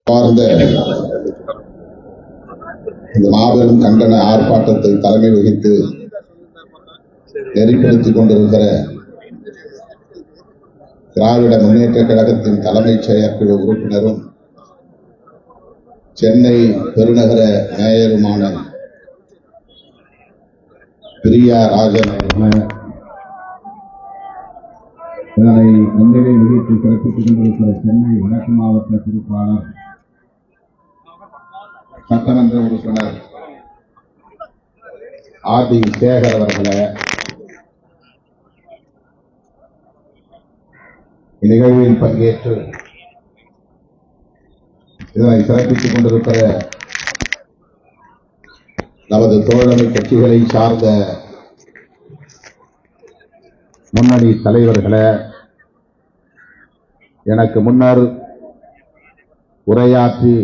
சார்ந்த இந்த மாபெரும் கண்டன ஆர்ப்பாட்டத்தை தலைமை வகித்து நெறிப்படுத்திக் கொண்டிருக்கிற திராவிட முன்னேற்ற கழகத்தின் தலைமைச் செயற்குழு உறுப்பினரும் சென்னை பெருநகர மேயருமான பிரியா ராஜன் இதனை முன்னிலை வகித்து சிறப்பித்துக் கொண்டிருக்கிற சென்னை வடக்கு மாவட்ட பொறுப்பாளர் சட்டமன்ற உறுப்பினர் ஆதி சேகர் அவர்களே, நிகழ்வில் பங்கேற்று இதனை சிறப்பித்துக் கொண்டிருக்கிற நமது தோழமை கட்சிகளை சார்ந்த முன்னணி தலைவர்களே, எனக்கு முன்னர் உரையாற்றி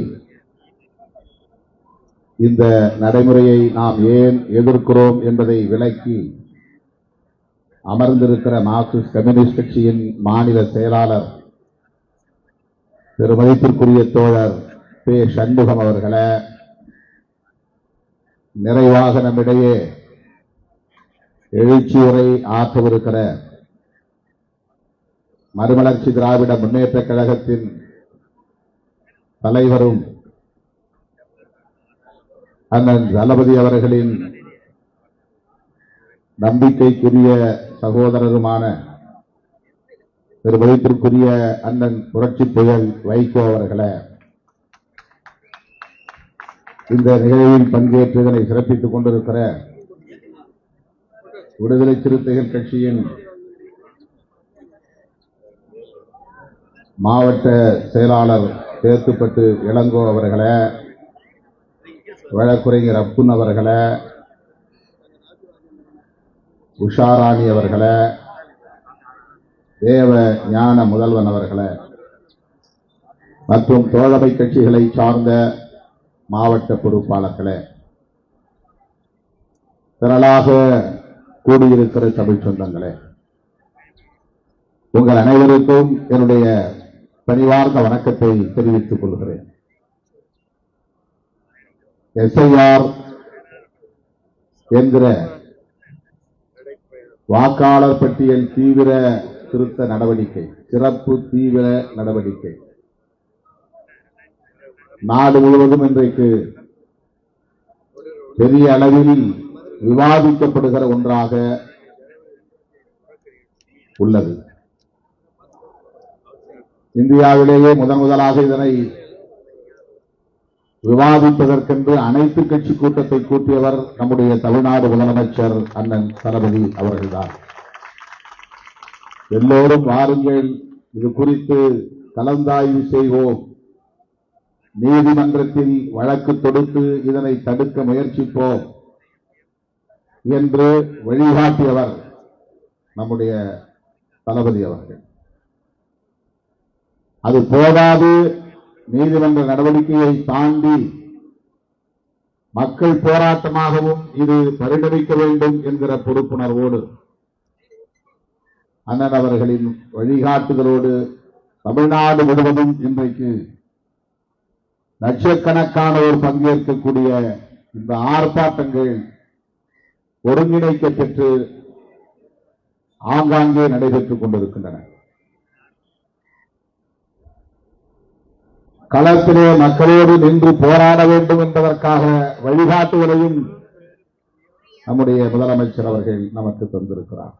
இந்த நடைமுறையை நாம் ஏன் எதிர்க்கிறோம் என்பதை விளக்கி அமர்ந்திருக்கிற மார்க்சிஸ்ட் கம்யூனிஸ்ட் கட்சியின் மாநில செயலாளர் பெருமதிப்பிற்குரிய தோழர் பே. சண்முகம் அவர்களே, நிறைவாக நம்மிடையே எழுச்சி உரை ஆற்றவிருக்கிற மறுமலர்ச்சி திராவிட முன்னேற்ற கழகத்தின் தலைவரும் அண்ணன் தளபதி அவர்களின் நம்பிக்கைக்குரிய சகோதரருமான பெருமதிப்பிற்குரிய அண்ணன் புரட்சி புயல் வைகோ அவர்களே, இந்த நிகழ்வில் பங்கேற்று இதனை சிறப்பித்துக் கொண்டிருக்கிற விடுதலை சிறுத்தைகள் கட்சியின் மாவட்ட செயலாளர் தேத்துப்பட்டு இளங்கோ அவர்களே, வழக்குரைஞர் அப்புன் அவர்களே, உஷாராணி அவர்களே, தேவ ஞான முதல்வன் அவர்களே மற்றும் தோழமை கட்சிகளை சார்ந்த மாவட்ட பொறுப்பாளர்களே, திரளாக கூடியிருக்கிற தமிழ் சொந்தங்களே, உங்கள் அனைவருக்கும் என்னுடைய பணிவார்ந்த வணக்கத்தை தெரிவித்துக் கொள்கிறேன். எஸ்ஐஆர் என்கிற வாக்காளர் பட்டியல் தீவிர திருத்த நடவடிக்கை, சிறப்பு தீவிர நடவடிக்கை நாடு முழுவதும் இன்றைக்கு பெரிய அளவில் விவாதிக்கப்படுகிற ஒன்றாக உள்ளது. இந்தியாவிலேயே முதலாக இதனை விவாதிப்பதற்கென்று அனைத்து கட்சி கூட்டத்தை கூட்டியவர் நம்முடைய தமிழ்நாடு முதலமைச்சர் அண்ணன் தளபதி அவர்கள்தான். எல்லோரும் வாருங்கள், இது குறித்து கலந்தாய்வு செய்வோம், நீதிமன்றத்தில் வழக்கு தொடுத்து இதனை தடுக்க முயற்சிப்போம் என்று வழிகாட்டியவர் நம்முடைய தளபதி அவர்கள். அது போதாது, நீதிமன்ற நடவடிக்கையை தாண்டி மக்கள் போராட்டமாகவும் இது பரிணமிக்க வேண்டும் என்கிற பொறுப்புணர்வோடு அண்ணன் அவர்களின் வழிகாட்டுதலோடு தமிழ்நாடு முழுவதும் இன்றைக்கு லட்சக்கணக்கானோர் பங்கேற்கக்கூடிய இந்த ஆர்ப்பாட்டங்கள் ஒருங்கிணைக்க பெற்று ஆங்காங்கே நடைபெற்றுக் கொண்டிருக்கின்றன. களத்திலே மக்களோடு நின்று போராட வேண்டும் என்பதற்காக வழிகாட்டுவதையும் நம்முடைய முதலமைச்சர் அவர்கள் நமக்கு தந்திருக்கிறார்.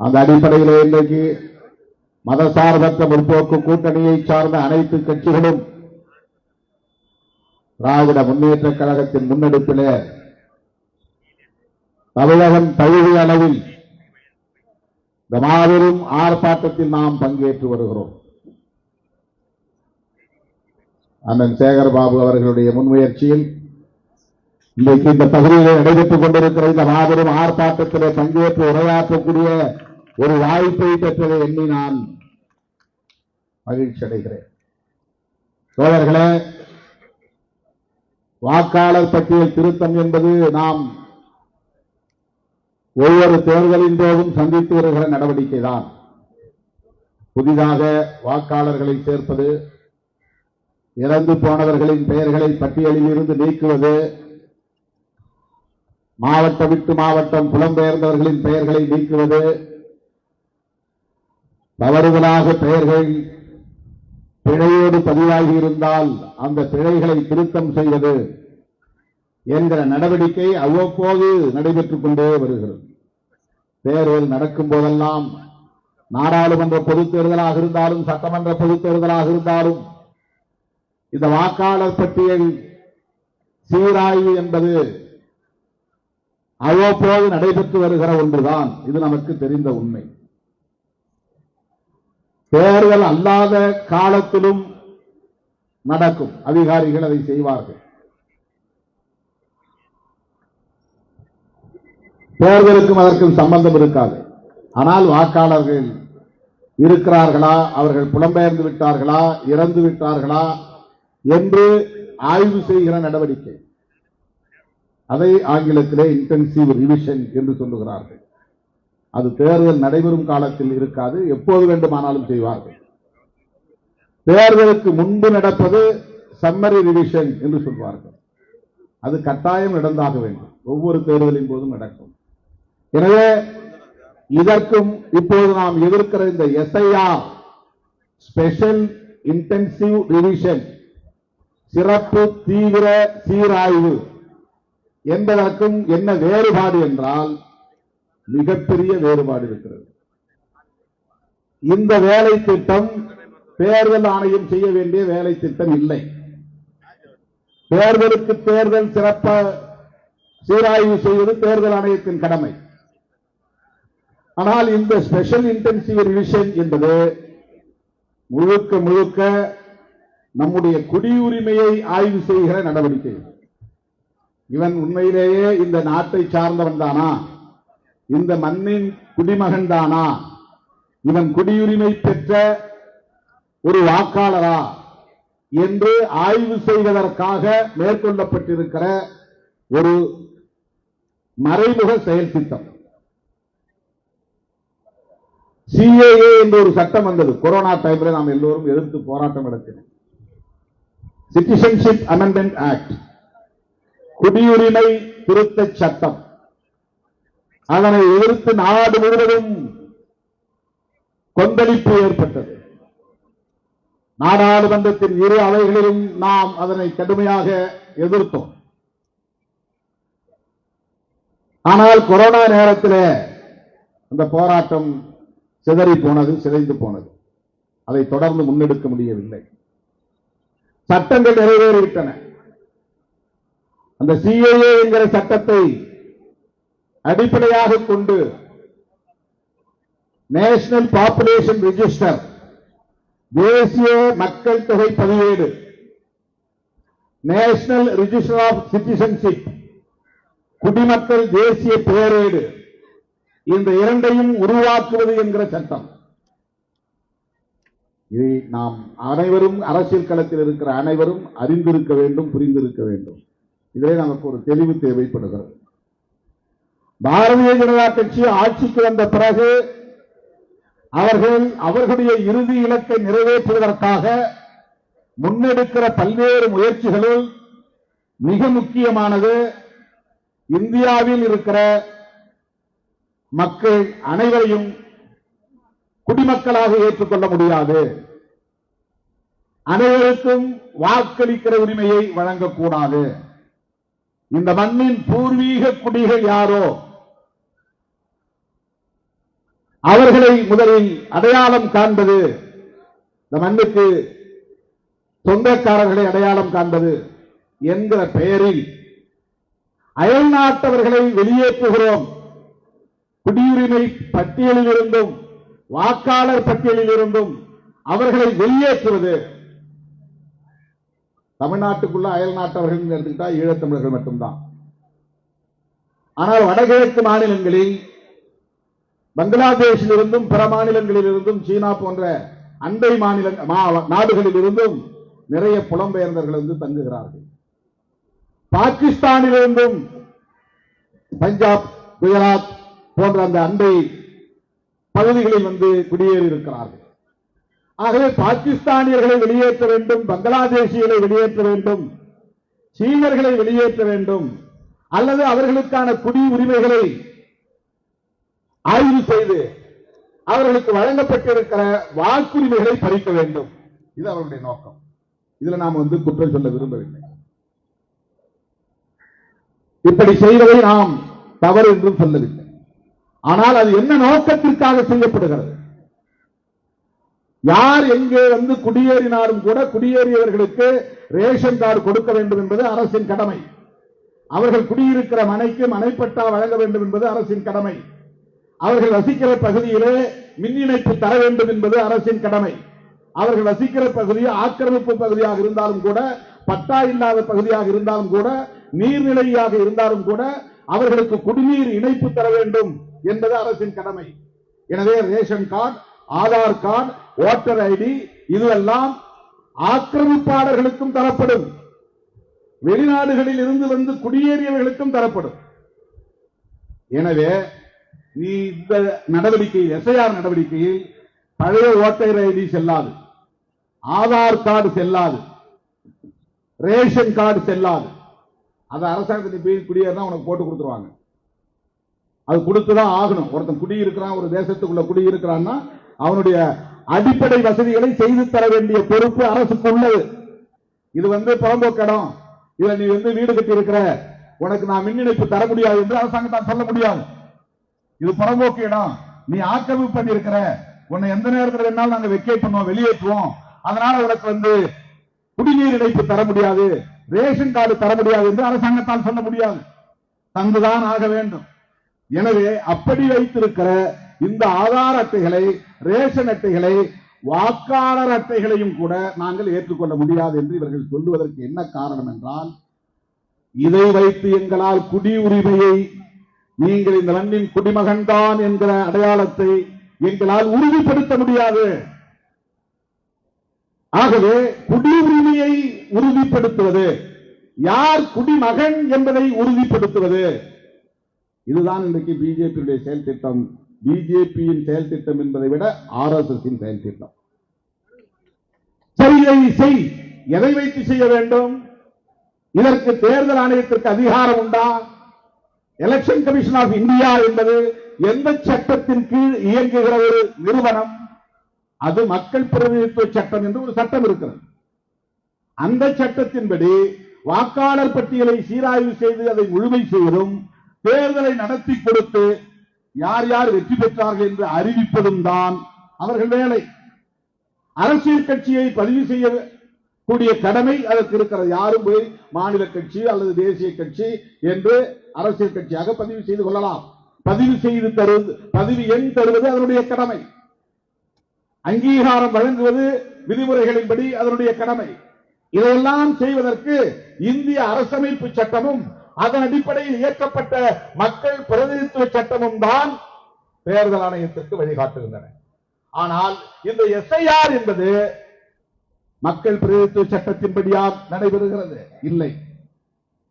அந்த அடிப்படையிலே இன்றைக்கு மதசார்பற்ற முற்போக்கு கூட்டணியை சார்ந்த அனைத்து கட்சிகளும் திராவிட முன்னேற்ற கழகத்தின் முன்னெடுப்பிலே தமிழகம் தழுவிய அளவில் இந்த மாபெரும் ஆர்ப்பாட்டத்தில் நாம் பங்கேற்று வருகிறோம். அண்ணன் சேகர்பாபு அவர்களுடைய முன்முயற்சியில் இன்றைக்கு இந்த பகுதியில் நடைபெற்றுக் கொண்டிருக்கிற இந்த மாபெரும் ஆர்ப்பாட்டத்திலே பங்கேற்று உரையாற்றக்கூடிய ஒரு வாய்ப்பை பெற்றதை எண்ணி நான் மகிழ்ச்சி அடைகிறேன். தோழர்களே, வாக்காளர் பட்டியல் திருத்தம் என்பது நாம் ஒவ்வொரு தேர்தலின் போதும் சந்தித்து வருகிற நடவடிக்கைதான். புதிதாக வாக்காளர்களை சேர்ப்பது, இறந்து போனவர்களின் பெயர்களை பட்டியலில் இருந்து நீக்குவது, மாவட்டம் விட்டு மாவட்டம் புலம்பெயர்ந்தவர்களின் பெயர்களை நீக்குவது, தவறுதலாக பெயர்கள் பிழையோடு பதிவாகி இருந்தால் அந்த பிழைகளை திருத்தம் செய்வது என்கிற நடவடிக்கை அவ்வப்போது நடைபெற்றுக் கொண்டே வருகிறது. தேர்தல் நடக்கும் போதெல்லாம் நாடாளுமன்ற பொதுத் தேர்தலாக இருந்தாலும் சட்டமன்ற பொதுத் தேர்தலாக இருந்தாலும் இந்த வாக்காளர் பட்டியல் சீராய்வு என்பது அவ்வப்போது நடைபெற்று வருகிற ஒன்றுதான். இது நமக்கு தெரிந்த உண்மை. தேர்தல் அல்லாத காலத்திலும் நடக்கும். அதிகாரிகள் அதை செய்வார்கள். தேர்தலுக்கும் அதற்கும் சம்பந்தம் இருக்காது. ஆனால் வாக்காளர்கள் இருக்கிறார்களா, அவர்கள் புலம்பெயர்ந்து விட்டார்களா, இறந்து விட்டார்களா என்று ஆய்வு செய்கிற நடவடிக்கை, அதை ஆங்கிலத்திலே இன்டென்சிவ் ரிவிஷன் என்று சொல்லுகிறார்கள். அது தேர்தல் நடைபெறும் காலத்தில் இருக்காது, எப்போது வேண்டுமானாலும் செய்வார்கள். தேர்தலுக்கு முன்பு நடப்பது சம்மரி ரிவிஷன் என்று சொல்வார்கள். அது கட்டாயம் நடந்தாக வேண்டும். ஒவ்வொரு தேர்தலின் போதும் நடக்கும். எனவே இதற்கும் இப்போது நாம் எதிர்க்கிற இந்த எஸ்ஐஆர், ஸ்பெஷல் இன்டென்சிவ் ரிவிஷன், சிறப்பு தீவிர சீராய்வு என்பதற்கும் என்ன வேறுபாடு என்றால் மிகப்பெரிய வேறுபாடு இருக்கிறது. இந்த வேலை திட்டம் தேர்தல் ஆணையம் செய்ய வேண்டிய வேலை திட்டம் இல்லை. தேர்தலுக்கு தேர்தல் சிறப்பு சீராய்வு செய்வது தேர்தல் ஆணையத்தின் கடமை. ஆனால் இந்த ஸ்பெஷல் இன்டென்சிவ் ரிவிஷன் என்பது முழுக்க முழுக்க நம்முடைய குடியுரிமையை ஆய்வு செய்கிற நடவடிக்கை. இவன் உண்மையிலேயே இந்த நாட்டை சார்ந்தவன் தானா, இந்த மண்ணின் குடிமகன் தானா, இவன் குடியுரிமை பெற்ற ஒரு வாக்காளரா என்று ஆய்வு செய்வதற்காக மேற்கொள்ளப்பட்டிருக்கிற ஒரு மறைமுக செயல் திட்டம். சிஏஏ என்ற ஒரு சட்டம் வந்தது. கொரோனா டைம்ல நாம் எல்லோரும் எதிர்த்து போராட்டம் நடத்தினோம். சிட்டிசன்ஷிப் அமெண்ட்மெண்ட் ஆக்ட், குடியுரிமை திருத்த சட்டம். அதனை எதிர்த்து நாடு முழுவதும் கொந்தளிப்பு ஏற்பட்டது. நாடாளுமன்றத்தின் இரு அவைகளிலும் நாம் அதனை கடுமையாக எதிர்த்தோம். ஆனால் கொரோனா நேரத்தில் அந்த போராட்டம் சிதறி போனது, சிதைந்து போனது. அதை தொடர்ந்து முன்னெடுக்க முடியவில்லை. சட்டங்கள் நிறைவேறிவிட்டன. அந்த சிஏஏ என்கிற சட்டத்தை அடிப்படையாக கொண்டு நேஷனல் பாப்புலேஷன் ரெஜிஸ்டர், தேசிய மக்கள் தொகை பதிவேடு, நேஷனல் ரெஜிஸ்டர் ஆஃப் சிட்டிசன்ஷிப், குடிமக்கள் தேசிய பேரேடு, இந்த இரண்டையும் உருவாக்குவது என்கிற சட்டம். இதை நாம் அனைவரும், அரசியல் களத்தில் இருக்கிற அனைவரும் அறிந்திருக்க வேண்டும், புரிந்திருக்க வேண்டும். இதிலே நமக்கு ஒரு தெளிவு தேவைப்படுகிறது. பாரதிய ஜனதா கட்சி ஆட்சிக்கு வந்த பிறகு அவர்கள் அவர்களுடைய இறுதி இலக்கை நிறைவேற்றுவதற்காக முன்னெடுக்கிற பல்வேறு முயற்சிகளில் மிக முக்கியமானது இந்தியாவில் இருக்கிற மக்கள் அனைவரையும் குடிமக்களாக ஏற்றுக்கொள்ள முடியாது, அனைவருக்கும் வாக்களிக்கிற உரிமையை வழங்கக்கூடாது, இந்த மண்ணின் பூர்வீக குடிகள் யாரோ அவர்களை முதலில் அடையாளம் காண்பது, இந்த மண்ணுக்கு சொந்தக்காரர்களை அடையாளம் காண்பது என்கிற பெயரில் அயல் நாட்டவர்களை வெளியேற்றுகிறோம், குடியுரிமை பட்டியலில் இருந்தும் வாக்காளர் பட்டியலில் இருந்தும் அவர்களை வெளியேற்றுவது. தமிழ்நாட்டுக்குள்ள அயல் நாட்டவர்கள் எடுத்துக்கிட்டா ஈழத்தமிழர்கள் மட்டும்தான். ஆனால் வடகிழக்கு மாநிலங்களில், பங்களாதேஷில் இருந்தும் பிற மாநிலங்களில் இருந்தும், சீனா போன்ற அண்டை மாநில நாடுகளில் இருந்தும் நிறைய புலம்பெயர்ந்தவர்கள் வந்து தங்குகிறார்கள். பாகிஸ்தானிலிருந்தும் பஞ்சாப், குஜராத் போன்ற அந்த அண்டை பகுதிகளில் வந்து குடியேறி இருக்கிறார்கள். ஆகவே பாகிஸ்தானியர்களை வெளியேற்ற வேண்டும், பங்களாதேசிகளை வெளியேற்ற வேண்டும், சீனர்களை வெளியேற்ற வேண்டும், அல்லது அவர்களுக்கான குடி உரிமைகளை ஆய்வு செய்து அவர்களுக்கு வழங்கப்பட்டிருக்கிற வாக்குரிமைகளை பறிக்க வேண்டும். இது அவருடைய நோக்கம். இதுல நாம் குற்றம் சொல்ல விரும்பவில்லை. இப்படி செய்வதை நாம் தவறு என்றும் சொல்லவில்லை. ஆனால் அது என்ன நோக்கத்திற்காக செய்யப்படுகிறது? யார் எங்கே குடியேறினாலும் கூட குடியேறியவர்களுக்கு ரேஷன் கார்டு கொடுக்க வேண்டும் என்பது அரசின் கடமை. அவர்கள் குடியிருக்கிற மனைக்கு மனைப்பட்டா வழங்க வேண்டும் என்பது அரசின் கடமை. அவர்கள் வசிக்கிற பகுதியிலே மின் இணைப்பு தர வேண்டும் என்பது அரசின் கடமை. அவர்கள் வசிக்கிற பகுதி ஆக்கிரமிப்பு பகுதியாக இருந்தாலும் கூட, பட்டா இல்லாத பகுதியாக இருந்தாலும் கூட, நீர்நிலையாக இருந்தாலும் கூட அவர்களுக்கு குடிநீர் இணைப்பு தர வேண்டும் என்பது அரசின் கடமை. எனவே ration card, Aadhaar card, voter ID இதுவெல்லாம் ஆக்கிரமிப்பாளர்களுக்கும் தரப்படும், வெளிநாடுகளில் இருந்து குடியேறியவர்களுக்கும் தரப்படும். எனவே நீ இந்த நடவடிக்கையில், எஸ்ஐஆர் நடவடிக்கையில் பழைய ஓட்டர் ஐடி செல்லாது, ஆதார் கார்டு செல்லாது, ரேஷன் கார்டு செல்லாது. அது அரசாங்கத்தின் போய் குடியேறினா உனக்கு போட்டு கொடுத்துருவாங்க. அது கொடுத்துதான் ஆகணும். ஒருத்தன் குடியிருக்கிறான், ஒரு தேசத்துக்குள்ள குடியிருக்கிறான்னா அவனுடைய அடிப்படை வசதிகளை செய்து தர வேண்டிய பொறுப்பு அரசுக்கு உள்ளது. இது புறம்போக்கு இடம், இதுல நீ வீடு கட்டி இருக்கிற, உனக்கு நான் மின் இணைப்பு தர முடியாது என்று அரசாங்கத்தால் சொல்ல முடியாது. இது புறம்போக்கு இடம், நீ ஆக்கிரமிப்பு பண்ணி இருக்கிற, உன்னை எந்த நேரத்தில் வேணாலும் நாங்க வெக்கேட் பண்ணுவோம், வெளியேற்றுவோம், அதனால உனக்கு குடிநீர் இணைப்பு தர முடியாது, ரேஷன் கார்டு தர முடியாது என்று அரசாங்கத்தால் சொல்ல முடியாது. தந்துதான் ஆக வேண்டும். எனவே அப்படி வைத்திருக்கிற இந்த ஆதார் அட்டைகளை, ரேஷன் அட்டைகளை, வாக்காளர் அட்டைகளையும் கூட நாங்கள் ஏற்றுக்கொள்ள முடியாது என்று இவர்கள் சொல்லுவதற்கு என்ன காரணம் என்றால், இதை வைத்து எங்களால் குடியுரிமையை, நீங்கள் இந்த மண்ணின் குடிமகன்தான் என்கிற அடையாளத்தை எங்களால் உறுதிப்படுத்த முடியாது. ஆகவே குடியுரிமையை உறுதிப்படுத்துவது, யார் குடிமகன் என்பதை உறுதிப்படுத்துவது, இதுதான் இன்றைக்கு பிஜேபியுடைய செயல் திட்டம். பிஜேபியின் செயல் திட்டம் என்பதை விட RSS செயல் திட்டம். செய், எதை வைத்து செய்ய வேண்டும்? இதற்கு தேர்தல் ஆணையத்திற்கு அதிகாரம் உண்டா? எலெக்ஷன் கமிஷன் ஆஃப் இந்தியா என்பது எந்த சட்டத்தின் கீழ் இயங்குகிற ஒரு நிறுவனம்? அது மக்கள் பிரதிநிதித்துவ சட்டம் என்று ஒரு சட்டம் இருக்கிறது. அந்த சட்டத்தின்படி வாக்காளர் பட்டியலை சீராய்வு செய்து அதை முழுமை செய்வதும், தேர்தலை நடத்தி கொடுத்து யார் யார் வெற்றி பெற்றார்கள் என்று அறிவிப்பதும் தான் அவர்கள் வேலை. அரசியல் கட்சியை பதிவு செய்யக்கூடிய கடமை அதற்கு இருக்கிறது. யாரும் போய் மாநில கட்சி அல்லது தேசிய கட்சி என்று அரசியல் கட்சியாக பதிவு செய்து கொள்ளலாம். பதிவு செய்து தருவது, பதிவு எண் தருவது அதனுடைய கடமை. அங்கீகாரம் வழங்குவது விதிமுறைகளின்படி அதனுடைய கடமை. இதையெல்லாம் செய்வதற்கு இந்திய அரசமைப்பு சட்டமும் அதன் அடிப்படையில் இயற்றப்பட்ட மக்கள் பிரதிநிதித்துவ சட்டமும் தான் தேர்தல் ஆணையத்திற்கு வழிகாட்டுகின்றன. ஆனால் இந்த எஸ்ஐஆர் என்பது மக்கள் பிரதிநிதித்துவ சட்டத்தின்படியா நடைபெறுகிறது? இல்லை,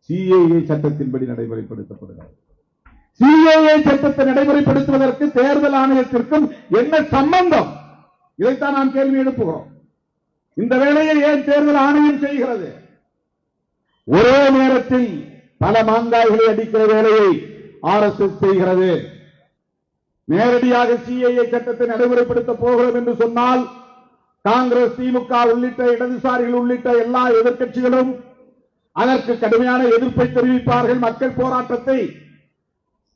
சிஏஏ சட்டத்தின்படி நடைமுறைப்படுத்தப்படுகிறது. சிஏஏ சட்டத்தை நடைமுறைப்படுத்துவதற்கு தேர்தல் ஆணையத்திற்கும் என்ன சம்பந்தம்? இதைத்தான் நாம் கேள்வி எழுப்புகிறோம். இந்த வேலையை ஏன் தேர்தல் ஆணையம் செய்கிறது? ஒரே நேரத்தில் பல மாங்காய்களை அடிக்கிற வேலையை RSS செய்கிறது. நேரடியாக சிஏஏ சட்டத்தை நடைமுறைப்படுத்த போகிறோம் என்று சொன்னால் காங்கிரஸ், திமுக உள்ளிட்ட இடதுசாரிகள் உள்ளிட்ட எல்லா எதிர்க்கட்சிகளும் அதற்கு கடுமையான எதிர்ப்பை தெரிவிப்பார்கள், மக்கள் போராட்டத்தை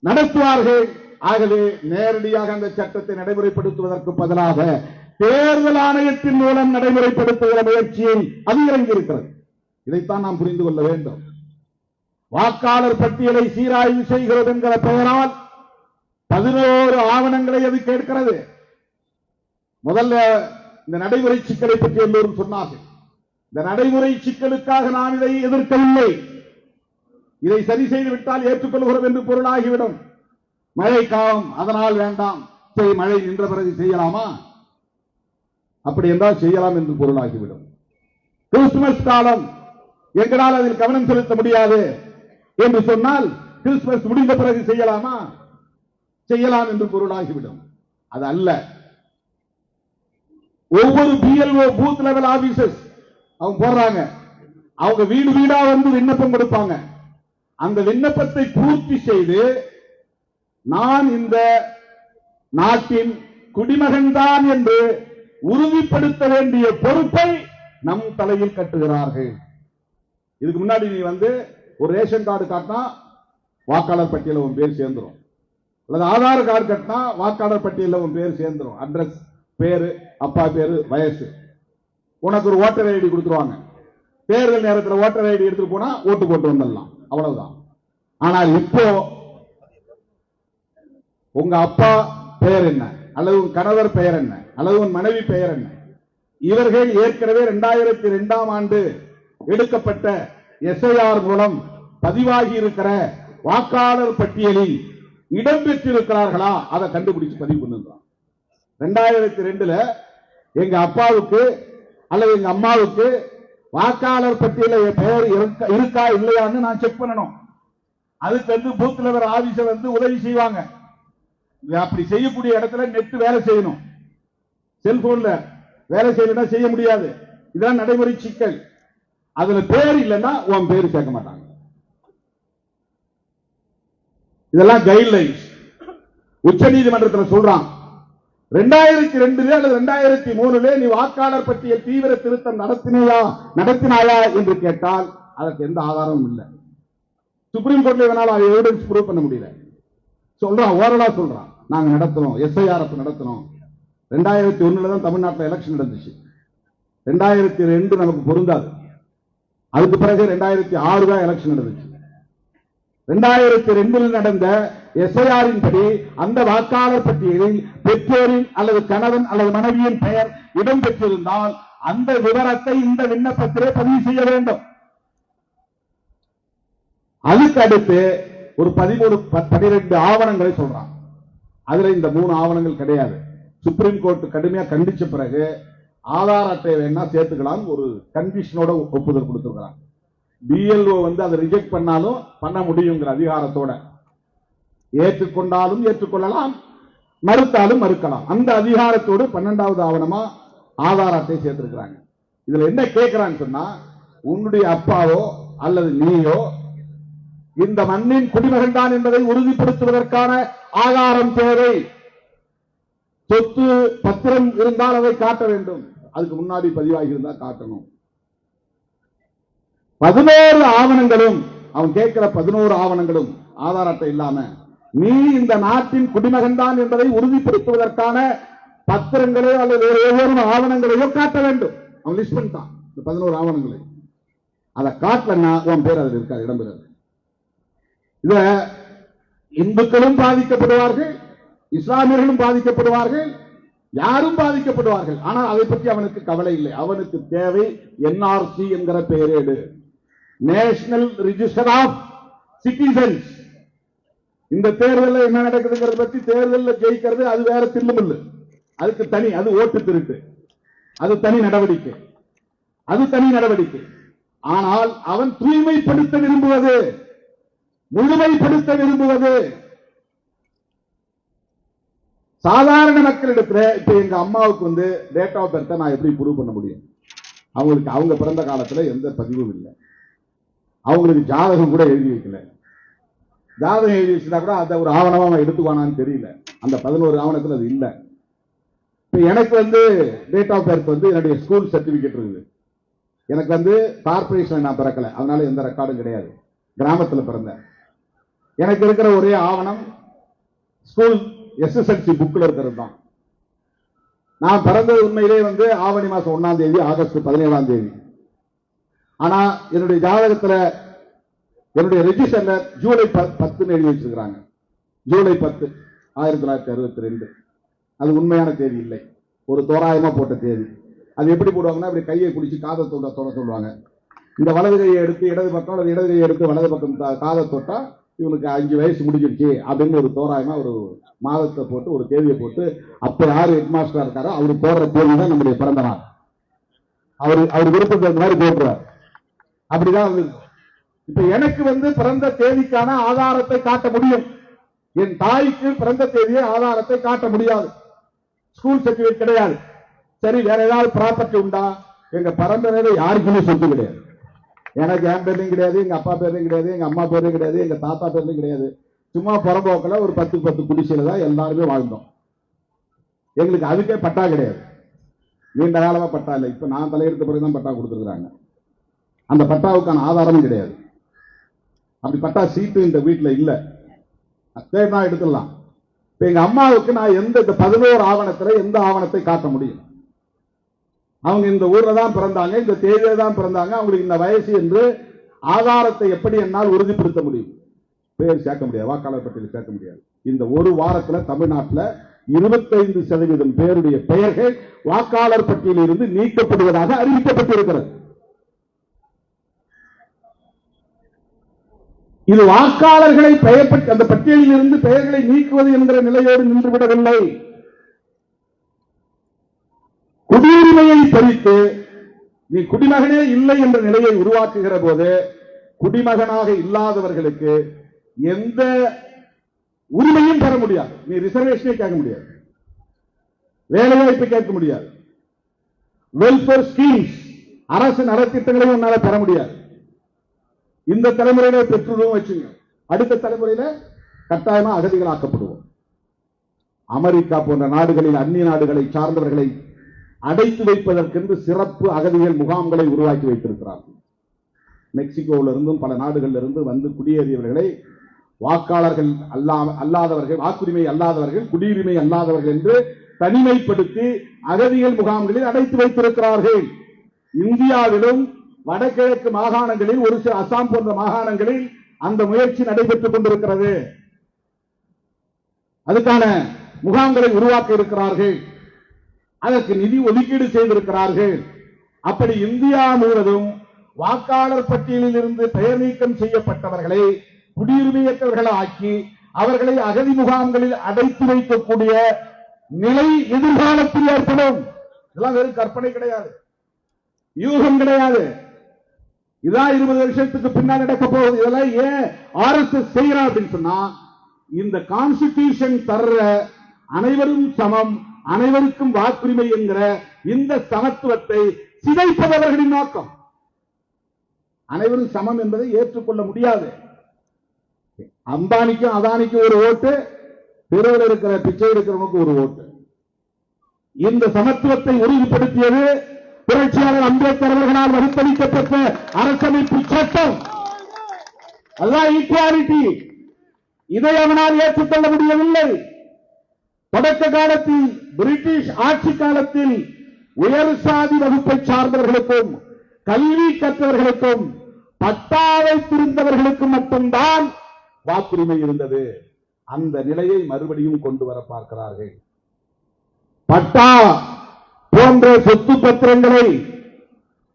நடத்துவார்கள். ஆகவே நேரடியாக அந்த சட்டத்தை நடைமுறைப்படுத்துவதற்கு பதிலாக தேர்தல் ஆணையத்தின் மூலம் நடைமுறைப்படுத்துகிற முயற்சியில் அது இறங்கியிருக்கிறது. இதைத்தான் நாம் புரிந்து கொள்ள வேண்டும். வாக்காளர் பட்டியலை சீராய்வு செய்கிறது என்கிற பெயரால் 11 ஆவணங்களை அது கேட்கிறது. முதல்ல இந்த நடைமுறை சிக்கலை பற்றி எல்லோரும் சொன்னார்கள். இந்த நடைமுறை சிக்கலுக்காக நாம் இதை எதிர்க்கவில்லை. இதை சரி செய்து விட்டால் ஏற்றுக்கொள்கிறோம் என்று பொருளாகிவிடும். மழை காலம், அதனால் வேண்டாம், சரி மழை நின்ற பிறகு செய்யலாமா? அப்படி என்றால் செய்யலாம் என்று பொருளாகிவிடும். கிறிஸ்துமஸ் காலம், எங்களால் அதில் கவனம் செலுத்த முடியாது என்று சொன்னால் கிறிஸ்துமஸ் முடிந்த பிறகு செய்யலாமா? செய்யலாம் என்று பொருளாகிவிடும். அது அல்ல. ஒவ்வொரு பிஎல்ஓ பூத் லெவல் ஆபீசர்ஸ் அவங்க போடுறாங்க. அவங்க வீடு வீடா வந்து விண்ணப்பம் கொடுப்பாங்க. அந்த விண்ணப்பத்தை பூர்த்தி செய்து நான் இந்த நாட்டின் குடிமகன்தான் என்று உறுதிப்படுத்த வேண்டிய பொறுப்பை நம் தலையில் கட்டுகிறார்கள். இதுக்கு முன்னாடி நீ வந்து ஒரு ரேஷன் கார்டு காட்டினா வாக்காளர் பட்டியலில் உன் பேர் சேர்ந்துரும், அல்லது ஆதார் கார்டு கட்டினா வாக்காளர் பட்டியலில் உன் பேர் சேர்ந்துரும். அட்ரஸ், பேரு, அப்பா பேரு, வயசு. உனக்கு ஒரு ஓட்டர் ஐடி கொடுத்துருவாங்க. தேர்தல் நேரத்தில் ஓட்டர் ஐடி எடுத்துட்டு போனா ஓட்டு போட்டு வந்துடலாம், அவ்வளவுதான். ஆனால் இப்போ உங்க அப்பா பெயர் என்ன, அல்லது உன் கணவர் பெயர் என்ன, அல்லது உன் மனைவி பெயர் என்ன, இவர்கள் ஏற்கனவே 2002ஆம் ஆண்டு எடுக்கப்பட்ட எஸ்ஐஆர் மூலம் பதிவாகி இருக்கிற வாக்காளர் பட்டியலில் இடம்பெற்றிருக்கிறார்களா அதை கண்டுபிடிச்சு பதிவு பண்ணுறான். 2002ல எங்க அப்பாவுக்கு அல்லது எங்க அம்மாவுக்கு வாக்காளர் பட்டியலில் பெயர் இருக்கா இல்லையான்னு நான் செக் பண்ணணும். அதுக்கு வந்து பூத் லெவல் ஆபீசர் வந்து உதவி செய்வாங்க. அப்படி செய்யக்கூடிய இடத்துல நெட் வேலை செய்யணும், செல்போன்ல வேலை செய்யலன்னா செய்ய முடியாது. இதெல்லாம் நடைமுறை சிக்கல். அதுல பேர் இல்லைன்னா உன் பேர் சேர்க்க மாட்டாங்க. இதெல்லாம் கைட்லைன்ஸ் உச்ச நீதிமன்றத்தில் சொல்றான். 2002 அல்லது 2003 நீ வாக்காளர் பட்டியல் தீவிர திருத்தம் நடத்தினாயா என்று கேட்டால் அதற்கு எந்த ஆதாரமும் இல்லை. சுப்ரீம் கோர்ட்ல வேணாலும் எவிடன்ஸ் ப்ரூவ் பண்ண முடியல. சொல்றான், ஓரளா சொல்றான், நாங்க நடத்தணும், எஸ்ஐஆர் நடத்தணும். 2001 தான் தமிழ்நாட்டில் எலெக்ஷன் நடந்துச்சு. 2002 நமக்கு பொருந்தாது. அதுக்கு பிறகு 2006 தான் எலெக்ஷன் நடந்துச்சு. 2002 நடந்த எஸ்ஐஆரின் படி அந்த வாக்காளர் பட்டியலில் பெற்றோரின் அல்லது கணவன் அல்லது மனைவியின் பெயர் இடம்பெற்றிருந்தால் அந்த விவரத்தை இந்த விண்ணப்பத்திலே பதிவு செய்ய வேண்டும். அதுக்கு அடுத்து ஒரு 12 ஆவணங்களை சொல்றான். அதுல இந்த 3 ஆவணங்கள் கிடையாது. சுப்ரீம் கோர்ட் கடுமையா கண்டிச்ச பிறகு ஆதார் அட்டை வேணா சேர்த்துக்கலாம் ஒரு கண்டிஷனோட ஒப்புதல் கொடுத்திருக்கிறான். பிஎல்ஓ வந்து அதை ரிஜெக்ட் பண்ணாலும் பண்ண முடியுங்கிற அதிகாரத்தோட, ஏற்றுக்கொண்டாலும் ஏற்றுக்கொள்ளலாம், மறுத்தாலும் மறுக்கலாம். அந்த அதிகாரத்தோடு 12வது ஆவணமா ஆதார் அட்டை சேர்த்திருக்கிறாங்க. இதுல என்ன கேட்கிறான்னு சொன்னா, உன்னுடைய அப்பாவோ அல்லது நீயோ இந்த மண்ணின் குடிமகன் தான் என்பதை உறுதிப்படுத்துவதற்கான ஆதாரம் தேவை. சொத்து பத்திரம் இருந்தால் அதை காட்ட வேண்டும். அதுக்கு முன்னாடி பதிவாகி இருந்தால் காட்டணும். 11 ஆவணங்களும் அவன் கேட்கிற 11 ஆவணங்களும் ஆதார் அட்டை இல்லாம நீ இந்த நாட்டின் குடிமகன் தான் என்பதை உறுதிப்படுத்துவதற்கான பத்திரங்களோ அல்லது ஒவ்வொரு ஆவணங்களையோ காட்ட வேண்டும். அவன் லிஸ்ட் பண்ணிட்டான் இந்த 11 ஆவணங்களை. அதை காட்டலன்னா உன் பேர் அதில் இருக்காது, இடம்பெறாது. இத இந்துக்களும் பாதிக்கப்படுவார்கள், இஸ்லாமியர்களும் பாதிக்கப்படுவார்கள், யாரும் பாதிக்கப்படுவார்கள். ஆனால் அதை பற்றி அவனுக்கு கவலை இல்லை. அவனுக்கு தேவை என்ஆர்சி என்கிற பெயரேடு, நேஷனல் ரிஜிஸ்டர் ஆஃப் சிட்டிசன்ஸ். இந்த தேர்தலில் என்ன நடக்குதுங்கிறத பற்றி, தேர்தலில் ஜெயிக்கிறது அது வேற தில்லுமுள்ளு, அதுக்கு தனி, அது ஓட்டு திருட்டு, அது தனி நடவடிக்கை, அது தனி நடவடிக்கை. ஆனால் அவன் தூய்மைப்படுத்த விரும்புவது, முழுமைப்படுத்த விரும்புவது சாதாரண மக்களிடத்துல. இப்ப எங்க அம்மாவுக்கு வந்து டேட் ஆஃப் பர்த் நான் எப்படி ப்ரூவ் பண்ண முடியும்? அவங்களுக்கு அவங்க பிறந்த காலத்துல எந்த பதிவும் இல்லை. அவங்களுக்கு ஜாதகம் கூட எழுதி வைக்கல. ஜாதகம் எழுதி வச்சுட்டா கூட அதை ஒரு ஆவணமா அவன் எடுத்துவானான்னு தெரியல. அந்த 11 ஆவணத்தில் அது இல்லை. இப்ப எனக்கு வந்து டேட் ஆஃப் பர்த் வந்து என்னுடைய ஸ்கூல் சர்டிபிகேட் இருக்குது. எனக்கு வந்து கார்பரேஷன் நான் பிறக்கல, அதனால எந்த ரெக்கார்டும் கிடையாது. கிராமத்தில் பிறந்தேன். எனக்கு இருக்கிற ஒரே ஆவணம் ஸ்கூல் எஸ்எஸ்எல்சி புக்ல இருக்கிறது தான். நான் பிறந்தது உண்மையிலே வந்து ஆவணி மாசம் 1ஆம் தேதி, ஆகஸ்ட் 17ஆம் தேதி. ஆனா என்னுடைய ஜாதகத்துல என்னுடைய ரெஜிஸ்டர்ல ஜூலை 10 எழுதி வச்சிருக்கிறாங்க. ஜூலை 10, 1962. அது உண்மையான தேதி இல்லை, ஒரு தோராயமா போட்ட தேதி. அது எப்படி போடுவாங்கன்னா, அப்படி கையை குடிச்சு காதை தொட சொல்லுவாங்க. இந்த வலது கையை எடுத்து இடது பக்கம், அல்லது இடது கையை எடுத்து வலது பக்கம் காதை தொட்டா இவனுக்கு 5 வயசு முடிஞ்சிருச்சு அப்படின்னு ஒரு தோராயமா ஒரு மாதத்தை போட்டு ஒரு தேதியை போட்டு, அப்ப யாரு ஹெட் மாஸ்டரா இருக்காரோ அவரு போடுற தேதி தான் நம்முடைய பிறந்த நாள். அவர் விருப்பத்துக்கு அந்த மாதிரி போட்டுருவார். அப்படிதான் வந்து இப்ப எனக்கு வந்து பிறந்த தேதிக்கான ஆதாரத்தை காட்ட முடியும். என் தாய்க்கு பிறந்த தேதியை ஆதாரத்தை காட்ட முடியாது. ஸ்கூல் சர்டிபிகேட் கிடையாது. சரி, வேற ஏதாவது ப்ராப்பர்ட்டி உண்டா? எங்க பரம்பரையில யாருக்குமே சொத்து கிடையாது. எனக்கு என் பேர்லையும் கிடையாது, எங்க அப்பா பேர்லையும் கிடையாது, எங்க அம்மா பேர்லையும் கிடையாது, எங்க தாத்தா பேர்லையும் கிடையாது. சும்மா புறம்போக்கில் ஒரு 10 குடிசையில தான் எல்லாருமே வாழ்ந்தோம். எங்களுக்கு அதுக்கே பட்டா கிடையாது. நீண்ட காலமா பட்டா இல்லை. இப்ப நான் தலையெடுத்த பிறகுதான் பட்டா கொடுத்துருக்காங்க. அந்த பட்டாவுக்கான ஆதாரமும் கிடையாது. அப்படி பட்டா சீட்டு இந்த வீட்டில் இல்ல. தேடினா எடுத்துடலாம். இப்ப எங்க அம்மாவுக்கு நான் எந்த 11 ஆவணத்துல எந்த ஆவணத்தை காட்ட முடியும்? அவங்க இந்த ஊர்ல தான் பிறந்தாங்க, இந்த தேதியில தான் பிறந்தாங்க, அவங்களுக்கு இந்த வயசு என்று ஆதாரத்தை எப்படி என்னால் உறுதிப்படுத்த முடியும்? பேர் சேர்க்க முடியாது, வாக்காளர் பட்டியலில் சேர்க்க முடியாது. இந்த ஒரு வாரத்துல தமிழ்நாட்டில் 25% பேருடைய பெயர்கள் வாக்காளர் பட்டியலில் இருந்து நீக்கப்படுவதாக அறிவிக்கப்பட்டிருக்கிறது. இது வாக்காளர்களை அந்த பட்டியலில் இருந்து பெயர்களை நீக்குவது என்கிற நிலையோடு நின்றுவிடவில்லை. குடியுரிமையை பறித்து நீ குடிமகனே இல்லை என்ற நிலையை உருவாக்குகிற போது குடிமகனாக இல்லாதவர்களுக்கு எந்த உரிமையும் பெற முடியாது. நீ ரிசர்வேஷனே கேட்க முடியாது, வேலைவாய்ப்பு கேட்க முடியாது, வெல்ஃபேர் ஸ்கீம்ஸ் அரசு நலத்திட்டங்களையும் உன்னால பெற முடியாது. இந்த தலைமுறையில பெற்றுள்ளோம் வச்சுங்க, அடுத்த தலைமுறையில கட்டாயமா அகதிகளாக்கப்படுவோம். அமெரிக்கா போன்ற நாடுகளில் அந்நிய நாடுகளை சார்ந்தவர்களை அடைத்து வைப்பதற்கென்று சிறப்பு அகதிகள் முகாம்களை உருவாக்கி வைத்திருக்கிறார்கள். மெக்சிகோவில் இருந்தும் பல நாடுகளில் இருந்து வந்து குடியேறியவர்களை வாக்காளர்கள் அல்லாதவர்கள், வாக்குரிமை அல்லாதவர்கள், குடியுரிமை அல்லாதவர்கள் என்று தனிமைப்படுத்தி அகதிகள் முகாம்களில் அடைத்து வைத்திருக்கிறார்கள். இந்தியாவிலும் வடகிழக்கு மாகாணங்களில், ஒரு சில அசாம் போன்ற மாகாணங்களில் அந்த முயற்சி நடைபெற்றுக் கொண்டிருக்கிறது. அதுக்கான முகாம்களை உருவாக்க இருக்கிறார்கள், அதற்கு நிதி ஒதுக்கீடு செய்திருக்கிறார்கள். அப்படி இந்தியா முழுவதும் வாக்காளர் பட்டியலில் இருந்து பெயர் நீக்கம் செய்யப்பட்டவர்களை குடியுரிமையற்றவர்களை ஆக்கி அவர்களை அகதி முகாம்களில் அடைத்து வைக்கக்கூடிய நிலை எதிர்காலத்தில் ஏற்படும். இதெல்லாம் வெறும் கற்பனை கிடையாது, யூகம் கிடையாது. இதான் 20 வருஷத்துக்கு பின்னால் நடக்க போகுது. இதெல்லாம் ஏன் RSS செய்யறா அப்படின்னு சொன்னா, இந்த கான்ஸ்டிடியூஷன் தர்ற அனைவரும் சமம், அனைவருக்கும் வாக்குரிமை என்கிற இந்த சமத்துவத்தை சிதைப்பதவர்களின் நோக்கம். அனைவரும் சமம் என்பதை ஏற்றுக்கொள்ள முடியாது. அம்பானிக்கும் அதானிக்கும் ஒரு ஓட்டு, தெருவில் இருக்கிற பிச்சை எடுக்கிறவனுக்கு ஒரு ஓட்டு. இந்த சமத்துவத்தை உறுதிப்படுத்தியது புரட்சியாளர் அம்பேத்கர் அவர்களால் வகுத்தளிக்கப்பட்ட அரசமைப்பு சட்டம். அதுதான் ஈக்குவாலிட்டி. இதை அவனால் ஏற்றுக்கொள்ள முடியவில்லை. தொடக்க காலத்தில் பிரிட்டிஷ் ஆட்சி காலத்தில் உயர் சாதி வகுப்பை சார்ந்தவர்களுக்கும் கல்வி கற்றவர்களுக்கும் பட்டா வைத்திருந்தவர்களுக்கும் மட்டும்தான் வாக்குரிமை இருந்தது. அந்த நிலையை மறுபடியும் கொண்டு வர பார்க்கிறார்கள். பட்டா போன்ற சொத்து பத்திரங்களை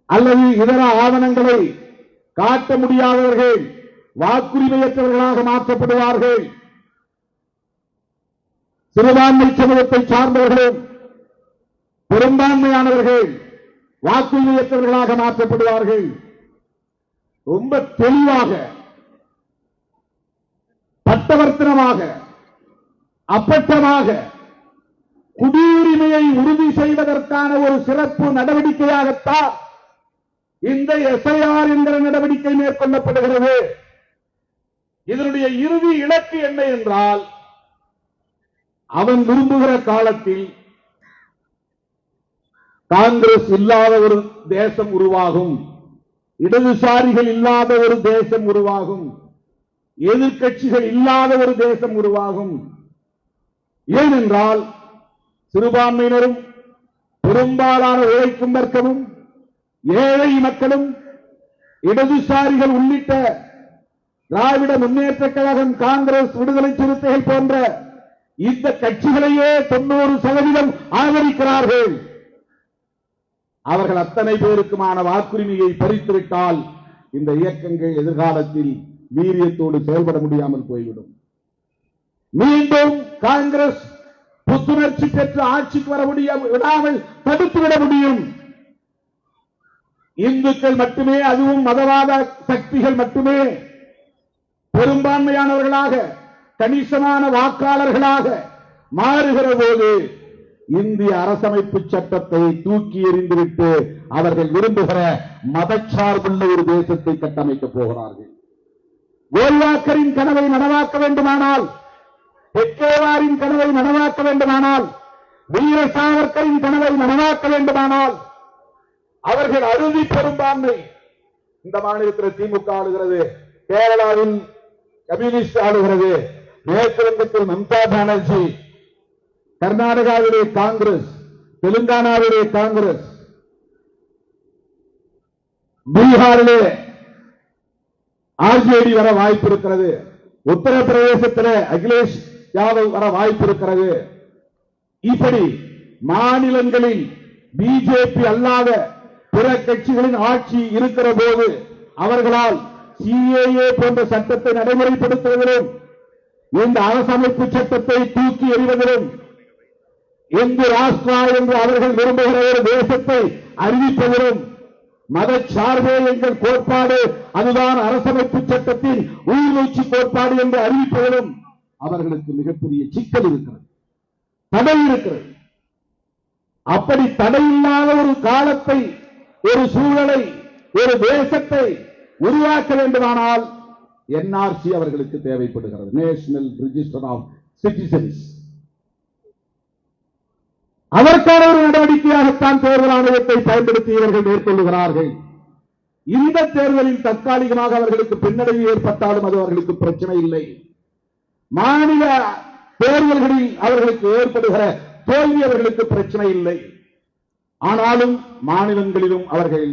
அல்லது இதர ஆவணங்களை காட்ட முடியாதவர்கள் வாக்குரிமையற்றவர்களாக மாற்றப்படுவார்கள். சிறுபான்மை சமூகத்தை சார்ந்தவர்களும் பெரும்பான்மையானவர்கள் வாக்குரிமையற்றவர்களாக மாற்றப்படுவார்கள். ரொம்ப தெளிவாக, பட்டவர்த்தனமாக, அப்பட்டமாக குடியுரிமையை உறுதி செய்வதற்கான ஒரு சிறப்பு நடவடிக்கையாகத்தான் இந்த SIR என்கிற நடவடிக்கை மேற்கொள்ளப்படுகிறது. இதனுடைய இறுதி இலக்கு என்ன என்றால், அவன் விரும்புகிற காலத்தில் காங்கிரஸ் இல்லாத ஒரு தேசம் உருவாகும், இடதுசாரிகள் இல்லாத ஒரு தேசம் உருவாகும், எதிர்க்கட்சிகள் இல்லாத ஒரு தேசம் உருவாகும். ஏனென்றால் சிறுபான்மையினரும் பெரும்பாலான உழைக்கும் வர்க்கமும் ஏழை மக்களும் இடதுசாரிகள் உள்ளிட்ட திராவிட முன்னேற்ற கழகம், காங்கிரஸ், விடுதலை சிறுத்தைகள் போன்ற இந்த கட்சிகளையே 90% ஆதரிக்கிறார்கள். அவர்கள் அத்தனை பேருக்குமான வாக்குரிமையை பறித்துவிட்டால் இந்த இயக்கங்கள் எதிர்காலத்தில் வீரியத்தோடு செயல்பட முடியாமல் போய்விடும். மீண்டும் காங்கிரஸ் புத்துணர்ச்சி பெற்று ஆட்சிக்கு வர விடாமல் தடுத்துவிட முடியும். இந்துக்கள் மட்டுமே, அதுவும் மதவாத சக்திகள் மட்டுமே பெரும்பான்மையானவர்களாக, கணிசமான வாக்காளர்களாக மாறுகிற போது இந்திய அரசமைப்பு சட்டத்தை தூக்கி எறிந்துவிட்டு அவர்கள் விரும்புகிற மதச்சார்புள்ள ஒரு தேசத்தை கட்டமைக்கப் போகிறார்கள். கோல்வாக்கரின் கனவை நனவாக்க வேண்டுமானால், ஹெட்கேவாரின் கனவை நனவாக்க வேண்டுமானால், வீர சாவர்கரின் கனவை நனவாக்க வேண்டுமானால் அவர்கள் அறுதி பெரும்பான்மை. இந்த மாநிலத்தில் திமுக ஆளுகிறது, கேரளாவில் கம்யூனிஸ்ட் ஆளுகிறது, மேற்கு வங்கத்தில் மம்தா பானர்ஜி, கர்நாடகாவிலே காங்கிரஸ், தெலுங்கானாவிலே காங்கிரஸ், பீகாரிலே ஆர்ஜேடி வர வாய்ப்பு இருக்கிறது, உத்தரப்பிரதேசத்திலே அகிலேஷ் யாதவ் வர வாய்ப்பு இருக்கிறது. இப்படி மாநிலங்களில் பிஜேபி அல்லாத பிற கட்சிகளின் ஆட்சி இருக்கிற போது அவர்களால் சிஏஏ போன்ற சட்டத்தை நடைமுறைப்படுத்துவதிலும், இந்த அரசமைப்பு சட்டத்தை தூக்கி எறிவதிலும், இந்து ராஷ்டிரா என்று அவர்கள் விரும்புகிற ஒரு தேசத்தை அறிவிப்பதிலும், மதச்சார்பே எங்கள் கோட்பாடு, அதுதான் அரசமைப்பு சட்டத்தின் உயிர்நூச்சி கோட்பாடு என்று அறிவிப்பதிலும் அவர்களுக்கு மிகப்பெரிய சிக்கல் இருக்கிறது, தடை இருக்கிறது. அப்படி தடையில்லாத ஒரு காலத்தை, ஒரு சூழலை, ஒரு தேசத்தை உருவாக்க வேண்டுமானால் என்ஆர்சி அவர்களுக்கு தேவைப்படுகிறது, நேஷனல் ரெஜிஸ்டர் ஆஃப் சிட்டிசன்ஸ். அதற்கான ஒரு நடவடிக்கையாகத்தான் தேர்தல் ஆணையத்தை பயன்படுத்தி இவர்கள் மேற்கொள்ளுகிறார்கள். இந்த தேர்தலில் தற்காலிகமாக அவர்களுக்கு பின்னடைவு ஏற்பட்டாலும் அது அவர்களுக்கு பிரச்சனை இல்லை. மாநில தேர்தல்களில் அவர்களுக்கு ஏற்படுகிற தோல்வி அவர்களுக்கு பிரச்சனை இல்லை. ஆனாலும் மாநிலங்களிலும் அவர்கள்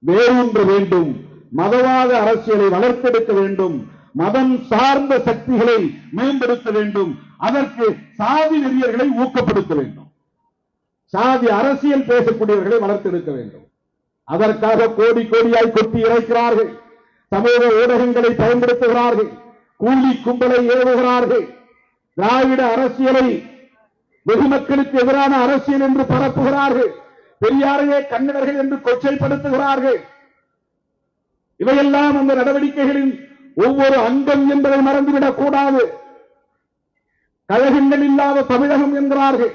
வேரூன்ற வேண்டும், மதவாத அரசியலை வளர்த்தெடுக்க வேண்டும், மதம் சார்ந்த சக்திகளை மேம்படுத்த வேண்டும், அதற்கு சாதி வெறியர்களை ஊக்கப்படுத்த வேண்டும், சாதி அரசியல் பேசக்கூடியவர்களை வளர்த்தெடுக்க வேண்டும். அதற்காக கோடி கோடியாய் கொட்டி இறைக்கிறார்கள், சமூக ஊடகங்களை பயன்படுத்துகிறார்கள், கூலி கும்பலை ஏவுகிறார்கள், திராவிட அரசியலை வெகு மக்களுக்கு எதிரான அரசியல் என்று பரப்புகிறார்கள், பெரியாரையே கன்னடர்கள் என்று கொச்சைப்படுத்துகிறார்கள். இவையெல்லாம் அந்த நடவடிக்கைகளின் ஒவ்வொரு அங்கம் என்பதை மறந்துவிடக் கூடாது. கழகங்கள் இல்லாத தமிழகம் என்கிறார்கள்,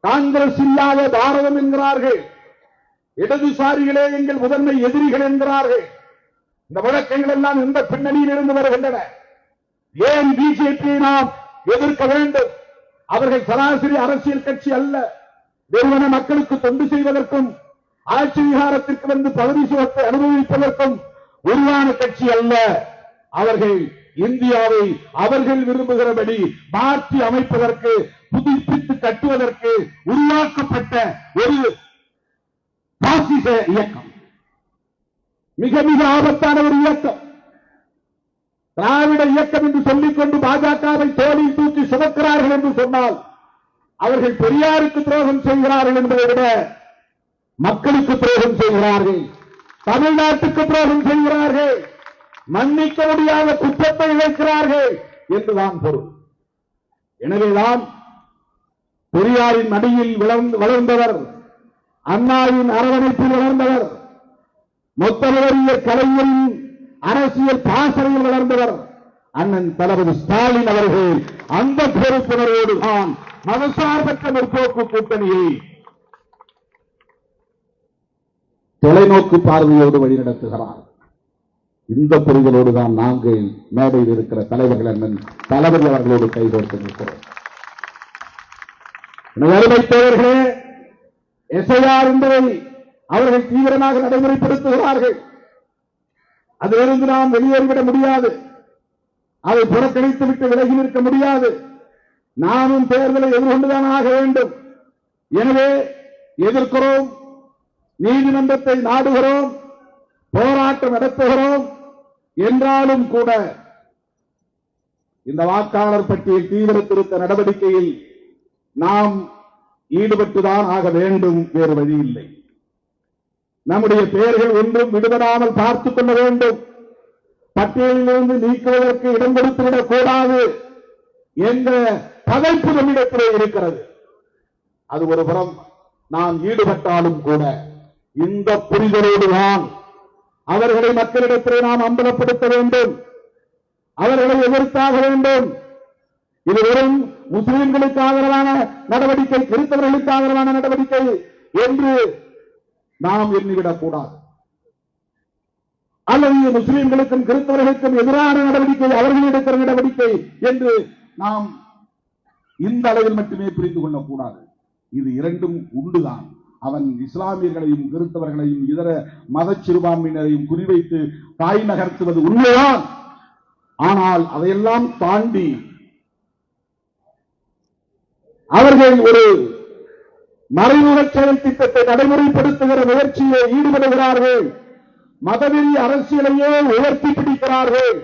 காங்கிரஸ் இல்லாத பாரதம் என்கிறார்கள், இடதுசாரிகளே எங்கள் முதன்மை எதிரிகள் என்கிறார்கள். இந்த வழக்கங்கள் எல்லாம் எந்த பின்னணியில் இருந்து வருகின்றன? ஏன் பிஜேபியை நாம் எதிர்க்க வேண்டும்? அவர்கள் சராசரி அரசியல் கட்சி அல்ல, வெறுமன மக்களுக்கு தொண்டு செய்வதற்கும் ஆட்சி அதிகாரத்திற்கு வந்து பதவி சுகத்தை அனுபவிப்பதற்கும் உருவான கட்சி அல்ல. அவர்கள் இந்தியாவை அவர்கள் விரும்புகிறபடி மாற்றி அமைப்பதற்கு, புதுப்பித்து கட்டுவதற்கு உருவாக்கப்பட்ட ஒரு பாசிச இயக்கம், மிக மிக ஆபத்தான ஒரு இயக்கம். திராவிட இயக்கம் என்று சொல்லிக்கொண்டு பாஜகவை தோளில் தூக்கி சுமக்கிறார்கள் என்று சொன்னால் அவர்கள் பெரியாருக்கு துரோகம் செய்கிறார்கள் என்பதை விட மக்களுக்கு துரோகம் செய்கிறார்கள், தமிழ்நாட்டுக்கு துரோகம் செய்கிறார்கள், மன்னிக்க முடியாத குற்றத்தை இழைக்கிறார்கள் என்றுதான் பொருள். எனவேதான் பெரியாரின் மடியில் வளர்ந்தவர், அண்ணாவின் அரவணைப்பில் வளர்ந்தவர், மொத்தவரிய கலைஞரின் அரசியல் பாசறையில் வளர்ந்தவர் அண்ணன் தளபதி ஸ்டாலின் அவர்கள் அந்த பொறுப்புணர்வோடு தான் மதசார்பற்ற முற்போக்கு கூட்டணியை தொலைநோக்கு பார்வையோடு வழிநடத்துகிறார். இந்த புரிதலோடு தான் நாங்கள் மேடையில் இருக்கிற தலைவர்கள் அண்ணன் தளபதி அவர்களோடு கைகோர்த்து நிற்கிறோம். அருமை தோழர்களே, எஸ்ஐஆர் என்பதை அவர்கள் தீவிரமாக நடைமுறைப்படுத்துகிறார்கள். அதிலிருந்து நாம் வெளியேறிவிட முடியாது, அதை புறக்கணித்துவிட்டு விலகி நிற்க முடியாது. நாமும் தேர்தலை எதிர்கொண்டுதான் ஆக வேண்டும். எனவே எதிர்க்கிறோம், நீதிமன்றத்தை நாடுகிறோம், போராட்டம் நடத்துகிறோம். என்றாலும் கூட இந்த வாக்காளர் பட்டியல் தீவிர திருத்த நடவடிக்கையில் நாம் ஈடுபட்டுதான் ஆக வேண்டும், வேறு வழி இல்லை. நம்முடைய பெயர்கள் ஒன்றும் விடுபடாமல் பார்த்துக் கொள்ள வேண்டும். பட்டியலிலிருந்து நீக்குவதற்கு இடம் கொடுத்துவிடக் கூடாது என்ற பதைப்பு நம்மிடத்திலே இருக்கிறது. அது ஒரு புறம் நாம் ஈடுபட்டாலும் கூட இந்த புரிதலோடுதான் அவர்களை மக்களிடத்திலே நாம் அம்பலப்படுத்த வேண்டும், அவர்களை எதிர்த்தாக வேண்டும். இது வெறும் முஸ்லிம்களுக்கு ஆதரவான நடவடிக்கை, கிறிஸ்தவர்களுக்கு ஆதரவான நடவடிக்கை என்று நாம் எண்ணிவிடக் கூடாது. அல்லது முஸ்லிம்களுக்கும் கிறிஸ்தவர்களுக்கும் எதிரான நடவடிக்கை, அவர்கள் எடுக்கிற நடவடிக்கை என்று நாம் இந்த அளவில் மட்டுமே புரிந்து கொள்ளக்கூடாது. இது இரண்டும் உண்டுதான். அவன் இஸ்லாமியர்களையும் கிறிஸ்தவர்களையும் இதர மத சிறுபான்மையினரையும் குறிவைத்து தாய் நகர்த்துவது உண்மைதான். ஆனால் அதையெல்லாம் தாண்டி அவர்கள் ஒரு மறைமுக செயல் திட்டத்தை நடைமுறைப்படுத்துகிற முயற்சியை ஈடுபடுகிறார்கள். மதவெறி அரசியலையே உயர்த்தி பிடிக்கிறார்கள்.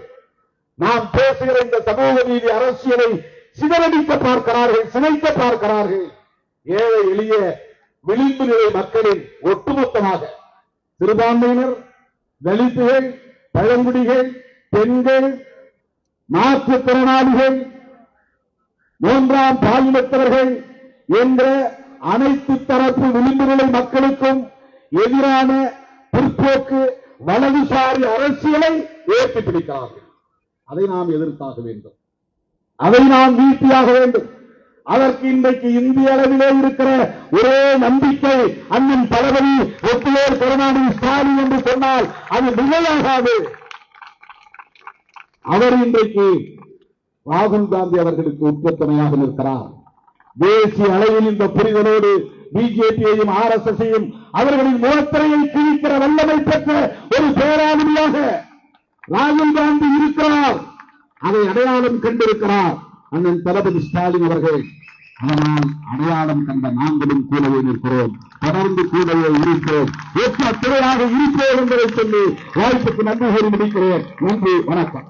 நாம் பேசுகிற இந்த சமூக நீதி அரசியலை சிதறடிக்க பார்க்கிறார்கள், சிதைக்க பார்க்கிறார்கள். ஏழை எளிய விளிம்பு நிலை மக்களின் ஒட்டுமொத்தமாக சிறுபான்மையினர், தலித்துகள், பழங்குடிகள், பெண்கள், மாற்றுத்திறனாளிகள், மூன்றாம் பாலினத்தவர்கள் என்ற அனைத்து தரப்பு விளிம்பு நிலை மக்களுக்கும் எதிரான பிற்போக்கு வலதுசாரி அரசியலை உயர்த்தி பிடிக்கிறார்கள். அதை நாம் எதிர்த்தாக வேண்டும், அதை நாம் வீழ்த்தியாக வேண்டும். அதற்கு இன்றைக்கு இந்திய அளவிலே இருக்கிற ஒரே நம்பிக்கை அண்ணன் தளபதி ஒத்துவேர் கருணாநிதி ஸ்டாலின் என்று சொன்னால் அது நிலையாகாது. அவர் இன்றைக்கு ராகுல் காந்தி அவர்களுக்கு உட்பத்தமையாக நிற்கிறார். தேசிய அளவில் இந்த புரிதலோடு பிஜேபியையும் RSSையும் அவர்களின் முகத்திரையை கிழிக்கிற வல்லமை பெற்ற ஒரு பேராளுமையாக ராகுல் காந்தி இருக்கிறார். அதை அடையாளம் கண்டிருக்கிறார் அண்ணன் தளபதி ஸ்டாலின் அவர்கள். அதனால் அடையாளம் கண்ட நாங்களும் கூடவே நிற்கிறோம், தொடர்ந்து கூடவே இருக்கிறோம், ஒற்ற துறையாக இருப்போம் என்பதை சொல்லி வாய்ப்புக்கு நன்றி கூறி முடிக்கிறேன். நன்றி, வணக்கம்.